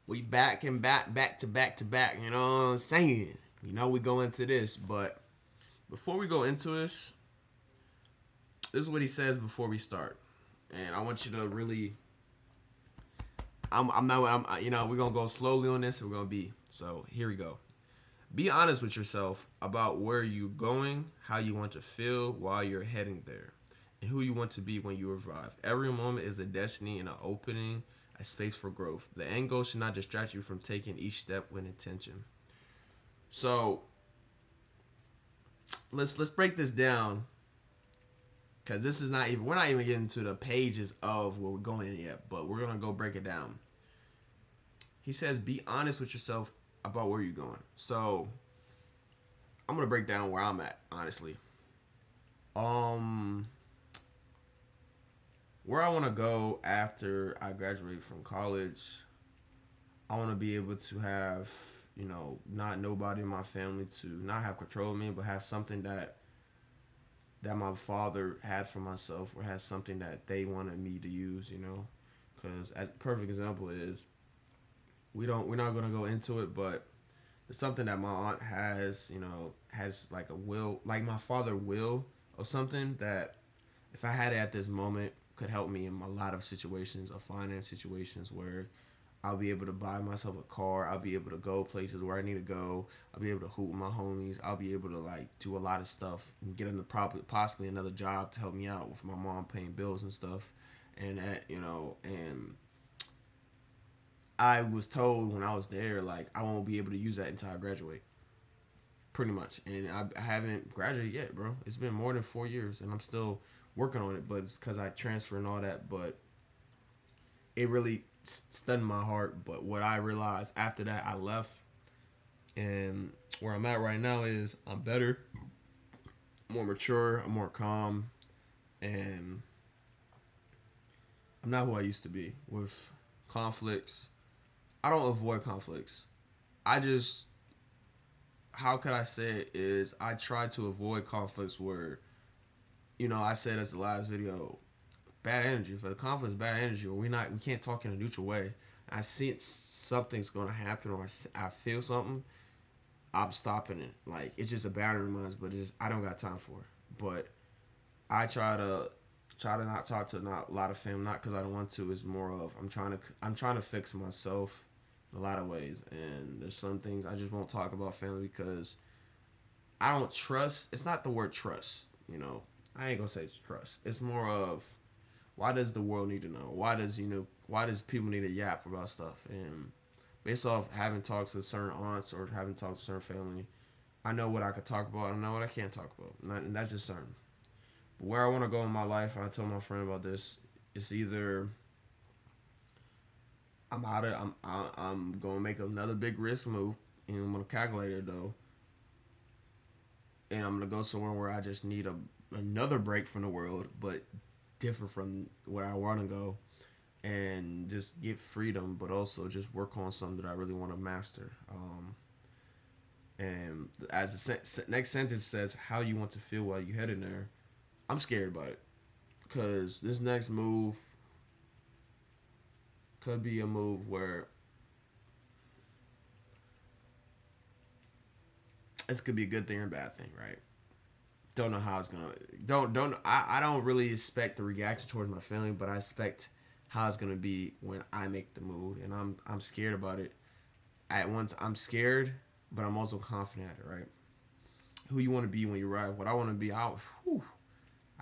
We back and back to back to back. You know what I'm saying? You know we go into this, but before we go into this is what he says before we start, and I want you to really. I'm not. You know, we're gonna go slowly on this. We're gonna be so. Here we go. Be honest with yourself about where you're going, how you want to feel while you're heading there, and who you want to be when you arrive. Every moment is a destiny and an opening, a space for growth. The end goal should not distract you from taking each step with intention. So let's break this down because this is not even we're not even getting to the pages of where we're going in yet, but we're gonna go break it down. He says, be honest with yourself about where you're going. So I'm gonna break down where I'm at, honestly. Um, where I want to go after I graduate from college, I want to be able to have, not nobody in my family to not have control of me, but have something that my father had for myself, or has something that they wanted me to use. Because a perfect example is we're not gonna go into it, but it's something that my aunt has, has like a will, like my father will, or something that if I had it at this moment could help me in a lot of situations, of finance situations where I'll be able to buy myself a car. I'll be able to go places where I need to go. I'll be able to hoot with my homies. I'll be able to like do a lot of stuff and get into possibly another job to help me out with my mom paying bills and stuff. And and I was told when I was there, like I won't be able to use that until I graduate, pretty much. And I haven't graduated yet, bro. It's been more than 4 years, and I'm still working on it. But it's because I transfer and all that. But it really stunned my heart. But what I realized after that, I left, and where I'm at right now is I'm better, more mature, I'm more calm, and I'm not who I used to be with conflicts. I don't avoid conflicts. I just, how could I say it, is I try to avoid conflicts where, I said as the last video, bad energy. For the conflict is bad energy, or we can't talk in a neutral way. I see something's gonna happen, or I feel something. I'm stopping it. Like it's just a bad reminds, but it's just, I don't got time for it. But I try to not talk to not a lot of family, not because I don't want to. It's more of I'm trying to fix myself in a lot of ways, and there's some things I just won't talk about family because I don't trust. It's not the word trust. I ain't gonna say it's trust. It's more of why does the world need to know? Why does people need to yap about stuff? And based off having talks to certain aunts or having talked to certain family, I know what I could talk about. I know what I can't talk about, and that's just certain. But where I want to go in my life, and I told my friend about this, it's either I'm gonna make another big risk move, and I'm gonna calculate it though, and I'm gonna go somewhere where I just need another break from the world, but different from where I want to go, and just get freedom, but also just work on something that I really want to master. And as the next sentence says, how you want to feel while you head in there, I'm scared about it because this next move could be a move where it could be a good thing or a bad thing, right? Don't know how it's gonna. I don't really expect the reaction towards my family, but I expect how it's gonna be when I make the move, and I'm scared about it. At once, I'm scared, but I'm also confident at it, right? Who you want to be when you arrive? What I want to be, I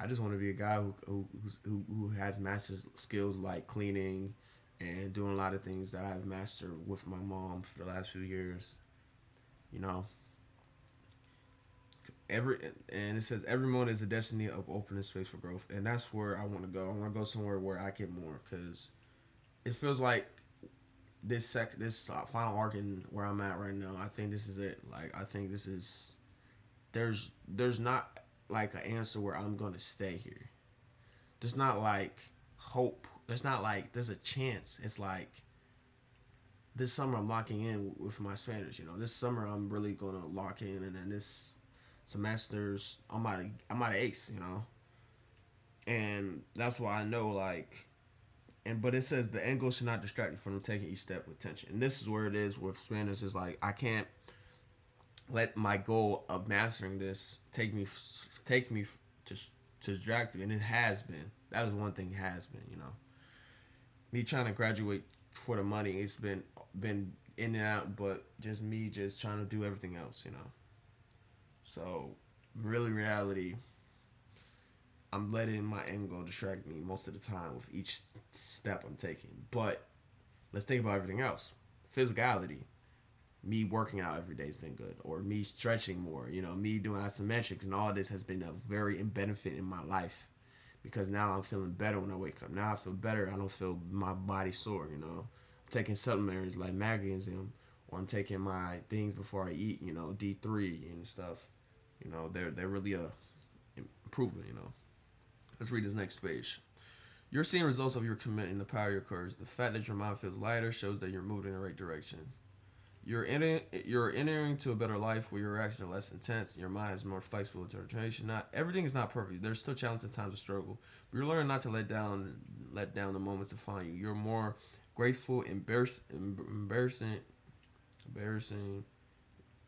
just want to be a guy who has mastered skills like cleaning and doing a lot of things that I've mastered with my mom for the last few years. You know, every and it says every moment is a destiny of opening space for growth, and that's where I want to go. I want to go somewhere where I get more because it feels like this final arc in where I'm at right now. I think this is it. Like I think this is there's not like an answer where I'm gonna stay here. There's not like hope. There's not like there's a chance. It's like this summer I'm locking in with my Spanish. This summer I'm really gonna lock in, and then this semesters I'm out of ace. And that's why I know like And but it says the end goal should not distract you from taking each step with attention. And this is where it is with Spanish. Is like I can't let my goal of mastering this take me to to distract me, and it has been. That is one thing it has been. Me trying to graduate for the money. It's been in and out, but just me just trying to do everything else. So really, reality, I'm letting my end goal distract me most of the time with each step I'm taking. But let's think about everything else. Physicality, me working out every day has been good, or me stretching more. Me doing isometrics, and all this has been a very benefit in my life because now I'm feeling better when I wake up. Now I feel better. I don't feel my body sore. I'm taking supplements like magnesium, or I'm taking my things before I eat. D3 and stuff. They're really a improvement. Let's read this next page. You're seeing results of your commitment, the power of your courage. The fact that your mind feels lighter shows that you're moving in the right direction. You're entering to a better life where your reactions are less intense. Your mind is more flexible to determination. Not everything is not perfect. There's still challenges and times of struggle. But you're learning not to let down the moments define you. You're more graceful, embarrassing.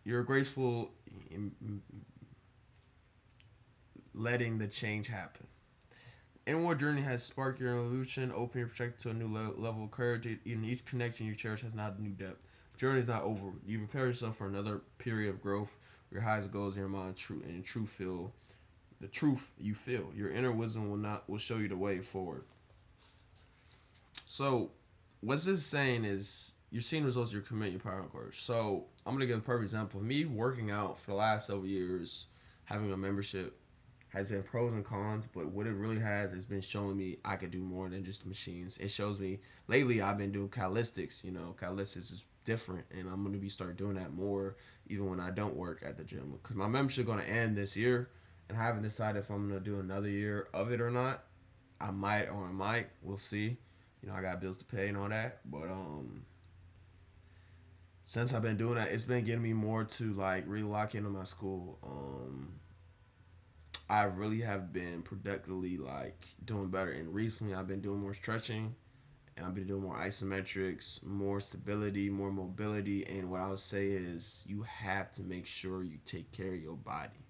You're graceful in letting the change happen. Inward journey has sparked your evolution, opening your perspective to a new level of courage. In each connection you cherish has not new depth. The journey is not over. You prepare yourself for another period of growth. Your highest goals in your mind, true and true feel the truth you feel. Your inner wisdom will show you the way forward. So, what's this saying is you're seeing results. You're committing your power and courage. So, I'm gonna give a perfect example. Me working out for the last several years, having a membership has been pros and cons, but what it really has been showing me I could do more than just machines. It shows me lately I've been doing calisthenics. Calisthenics is different, and I'm gonna be start doing that more even when I don't work at the gym because my membership gonna end this year, and I haven't decided if I'm gonna do another year of it or not. I might or I might. We'll see. I got bills to pay and all that, but since I've been doing that, it's been getting me more to like really lock into my school. I really have been productively like doing better. And recently, I've been doing more stretching, and I've been doing more isometrics, more stability, more mobility. And what I would say is, you have to make sure you take care of your body.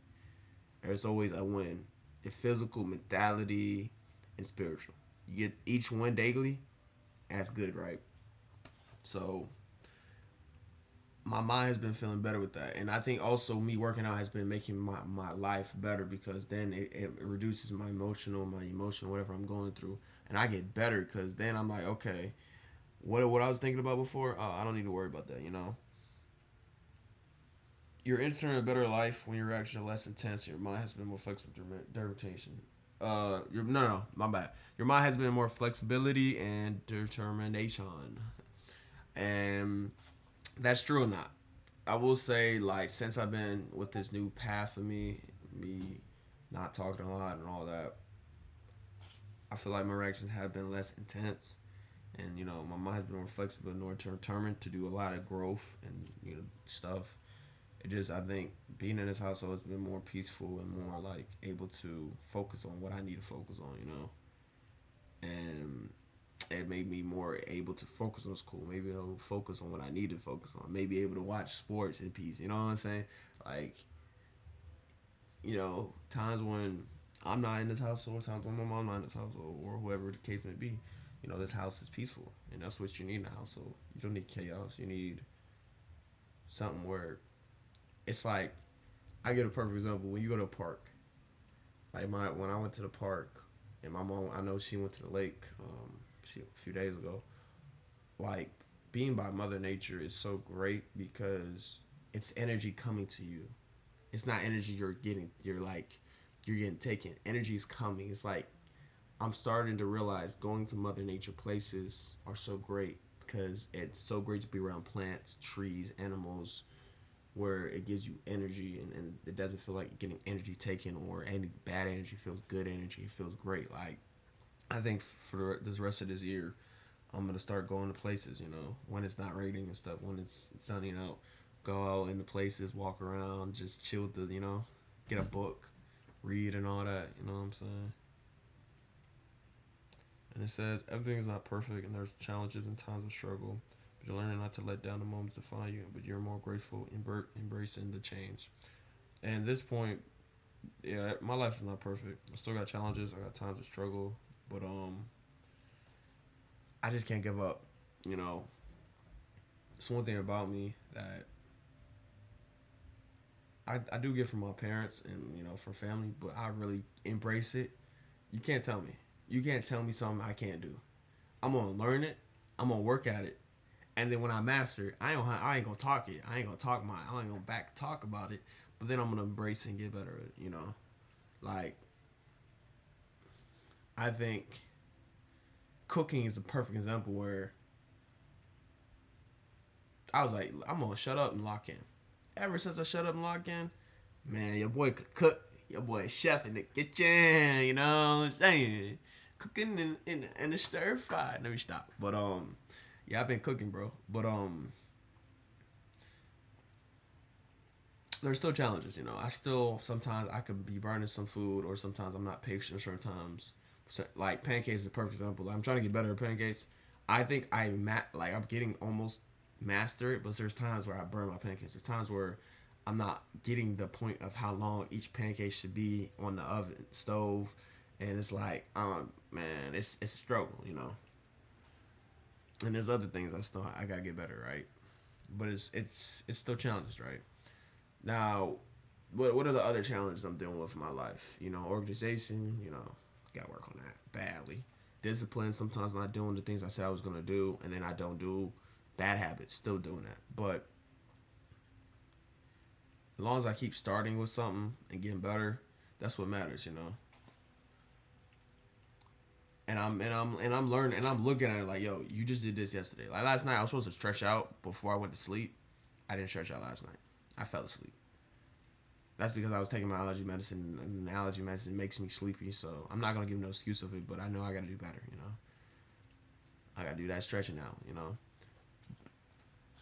There's always a win: the physical, mentality, and spiritual. You get each one daily. That's good, right? So my mind has been feeling better with that, and I think also me working out has been making my life better because then it reduces my emotional whatever I'm going through, and I get better because then I'm like, okay, what I was thinking about before, I don't need to worry about that. You're entering a better life when your reactions are less intense. Your mind has been more flexible determination. No, my bad. Your mind has been more flexibility and determination, and that's true or not. I will say, like, since I've been with this new path of me not talking a lot and all that, I feel like my reactions have been less intense, and my mind has been more flexible in order to determine to do a lot of growth and stuff. It just I think being in this household has been more peaceful and more like able to focus on what I need to focus on, and it made me more able to focus on school. Maybe I'll focus on what I need to focus on. Maybe able to watch sports in peace. You know what I'm saying? Like, times when I'm not in this household, times when my mom's not in this household, or whoever the case may be, this house is peaceful. And that's what you need in a household. You don't need chaos. You need something where it's like, I get a perfect example. When you go to a park, like when I went to the park, and my mom, I know she went to the lake a few days ago. Like, being by Mother Nature is so great because it's energy coming to you. It's not energy you're getting. You're getting taken. Energy is coming. It's like I'm starting to realize going to Mother Nature places are so great because it's so great to be around plants, trees, animals, where it gives you energy and it doesn't feel like getting energy taken or any bad energy. It feels good energy. It feels great. Like, I think for this rest of this year, I'm gonna start going to places. When it's not raining and stuff. When it's sunny out, go out into places, walk around, just chill with the get a book, read and all that. You know what I'm saying? And it says everything is not perfect, and there's challenges and times of struggle. But you're learning not to let down the moments define you, but you're more graceful, embracing the change. And at this point, yeah, my life is not perfect. I still got challenges. I got times of struggle, but I just can't give up. You know, it's one thing about me that I do get from my parents and from family, but I really embrace it. You can't tell me. You can't tell me something I can't do. I'm gonna learn it. I'm gonna work at it, and then when I master it, I ain't gonna talk it. I ain't gonna talk my. I ain't gonna back talk about it. But then I'm gonna embrace it and get better at it. Like I think cooking is a perfect example where I was like, I'm gonna shut up and lock in. Ever since I shut up and lock in, man, your boy could cook. Your boy is chef in the kitchen. You know what I'm saying? Cooking in the stir fry. Let me stop. But yeah, I've been cooking, bro. But there's still challenges. I still sometimes I could be burning some food, or sometimes I'm not patient. Certain times, so, like pancakes is a perfect example. Like, I'm trying to get better at pancakes. I think I'm getting almost mastered, but there's times where I burn my pancakes. There's times where I'm not getting the point of how long each pancake should be on the oven stove, and it's like, man, it's a struggle. And there's other things I gotta get better, right? But it's still challenges, right? Now, what are the other challenges I'm dealing with in my life? Organization. Got to work on that badly. Discipline. Sometimes not doing the things I said I was gonna do, and then I don't do. Bad habits. Still doing that. But as long as I keep starting with something and getting better, that's what matters. And I'm learning, and I'm looking at it like, yo, you just did this yesterday. Like last night, I was supposed to stretch out before I went to sleep. I didn't stretch out last night. I fell asleep. That's because I was taking my allergy medicine, and allergy medicine makes me sleepy. So I'm not gonna give no excuse of it, but I know I gotta do better. I gotta do that stretching now.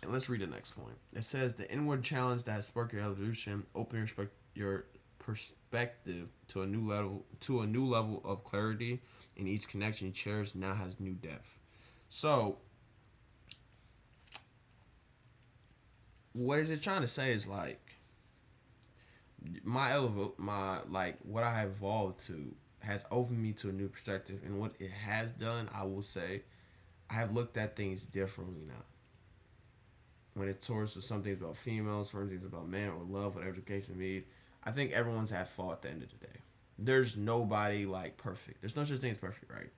And let's read the next point. It says the inward challenge that sparked your evolution, open your perspective to a new level of clarity, and each connection you cherish now has new depth. So what is it trying to say is like my like what I have evolved to has opened me to a new perspective, and what it has done, I will say, I have looked at things differently now. When it's towards some things about females, certain things about men or love, whatever the case may be, I think everyone's at fault at the end of the day. There's nobody like perfect. There's no such thing as perfect, right?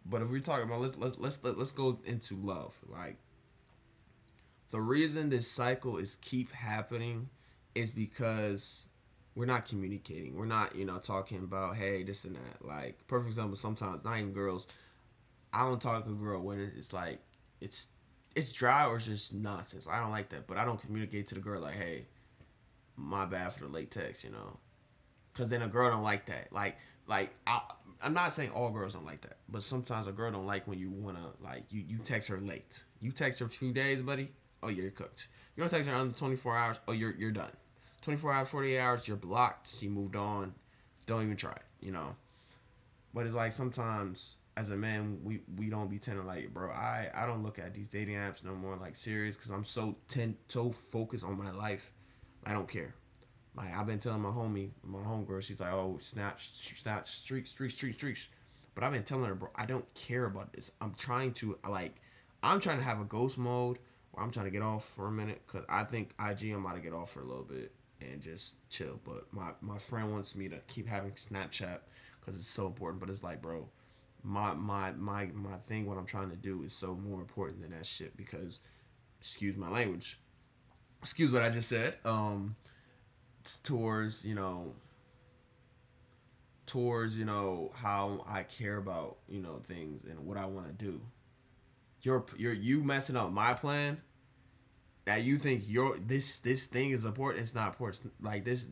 But if we're talking about let's go into love. Like the reason this cycle is keep happening is because we're not communicating. We're not, talking about hey this and that. Like perfect example. Sometimes not even girls. I don't talk to a girl when it's like it's it's dry or it's just nonsense. I don't like that. But I don't communicate to the girl like hey my bad for the late text. Because then a girl don't like that. I'm not saying all girls don't like that, but sometimes a girl don't like when you wanna like you text her late. You text her 2 days, buddy. Oh, you're cooked. You don't text her under 24 hours. Oh, you're done. 24 hours, 48 hours, you're blocked. She moved on. Don't even try it. But it's like sometimes as a man, we don't be tending like, bro. I don't look at these dating apps no more like serious because I'm so focused on my life. I don't care. Like I've been telling my homegirl, she's like, "Oh, snap, streaks." But I've been telling her, bro, I don't care about this. I'm trying to have a ghost mode where I'm trying to get off for a minute because I think IG I'm about to get off for a little bit and just chill. But my friend wants me to keep having Snapchat because it's so important. But it's like, bro, my thing, what I'm trying to do is so more important than that shit because, excuse my language, excuse what I just said. Towards how I care about things and what I want to do. You messing up my plan that you think this thing is important. It's not important. Like this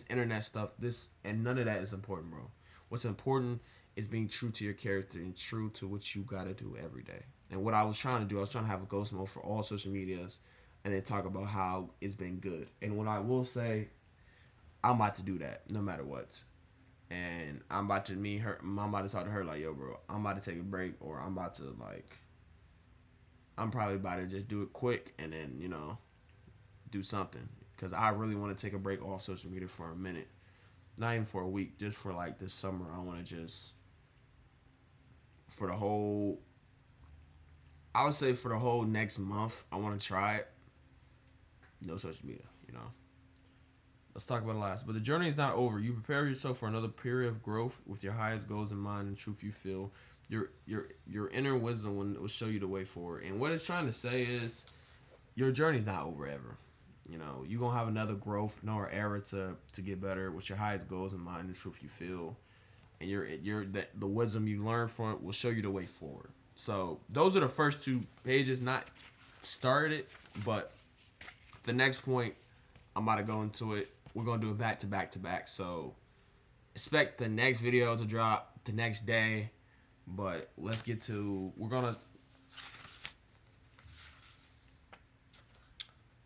internet stuff. This and none of that is important, bro. What's important is being true to your character and true to what you gotta do every day. And what I was trying to do, I was trying to have a ghost mode for all social medias, and then talk about how it's been good. And what I will say, I'm about to do that no matter what. and I'm about to meet her. I'm about to talk to her like, yo, bro, I'm about to take a break, or I'm about to like, I'm probably about to just do it quick and then do something because I really want to take a break off social media for a minute, not even for a week, just for like this summer. I want to just for the whole. I would say for the whole next month, I want to try it. No social media, you know. Let's talk about it last. But the journey is not over. You prepare yourself for another period of growth with your highest goals in mind and truth you feel. Your inner wisdom will show you the way forward. And what it's trying to say is your journey's not over ever. You're gonna have another growth, nor era to get better with your highest goals in mind and truth you feel. And the wisdom you learn from it will show you the way forward. So those are the first 2 pages, not started it, but the next point I'm about to go into it. We're gonna do it back to back to back. So expect the next video to drop the next day. But let's get to what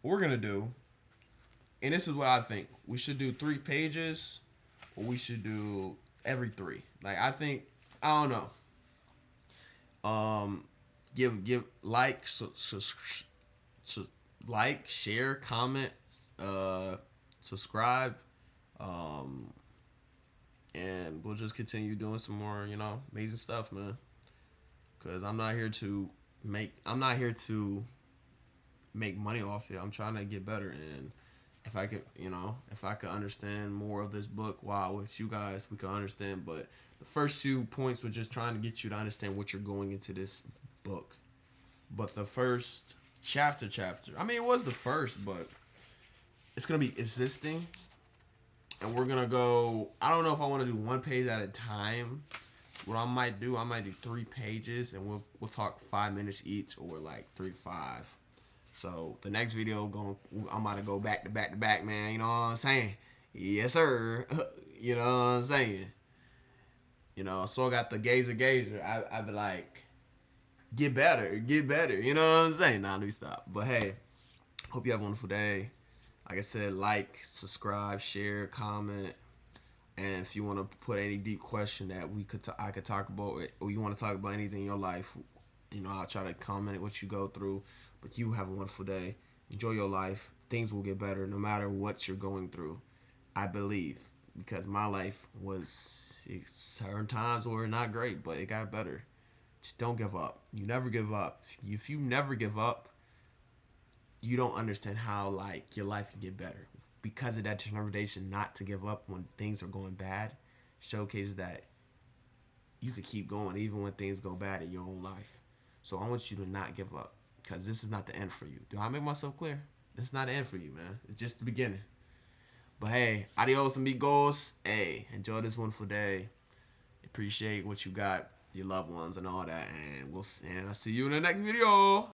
we're gonna do, and this is what I think. We should do 3 pages, or we should do every 3. Like I think I don't know. Um, give like so like, share, comment, uh, subscribe, um, and we'll just continue doing some more, amazing stuff, man. Cause I'm not here to make money off it. I'm trying to get better, and if I could understand more of this book while with you guys, we can understand. But the first 2 points were just trying to get you to understand what you're going into this book. But the first chapter, I mean, it was the first, but it's gonna be existing, and we're gonna go. I don't know if I want to do 1 page at a time. What I might do 3 pages, and we'll talk 5 minutes each, or like 3 to 5. So the next video I'm about to go back to back to back, man. You know what I'm saying? Yes, sir. You know what I'm saying? So I got the gazer. I be like, get better, get better. You know what I'm saying? Nah, let me stop. But hey, hope you have a wonderful day. Like I said, like, subscribe, share, comment. And if you want to put any deep question that I could talk about, or you want to talk about anything in your life, I'll try to comment what you go through. But you have a wonderful day. Enjoy your life. Things will get better no matter what you're going through. I believe, because my life was certain times were not great, but it got better. Just don't give up. You never give up. If you never give up, you don't understand how like your life can get better. Because of that determination not to give up when things are going bad, showcases that you could keep going even when things go bad in your own life. So I want you to not give up, because this is not the end for you. Do I make myself clear? This is not the end for you, man. It's just the beginning. But hey, adios amigos. Hey, enjoy this wonderful day. Appreciate what you got, your loved ones, and all that. And I'll see you in the next video.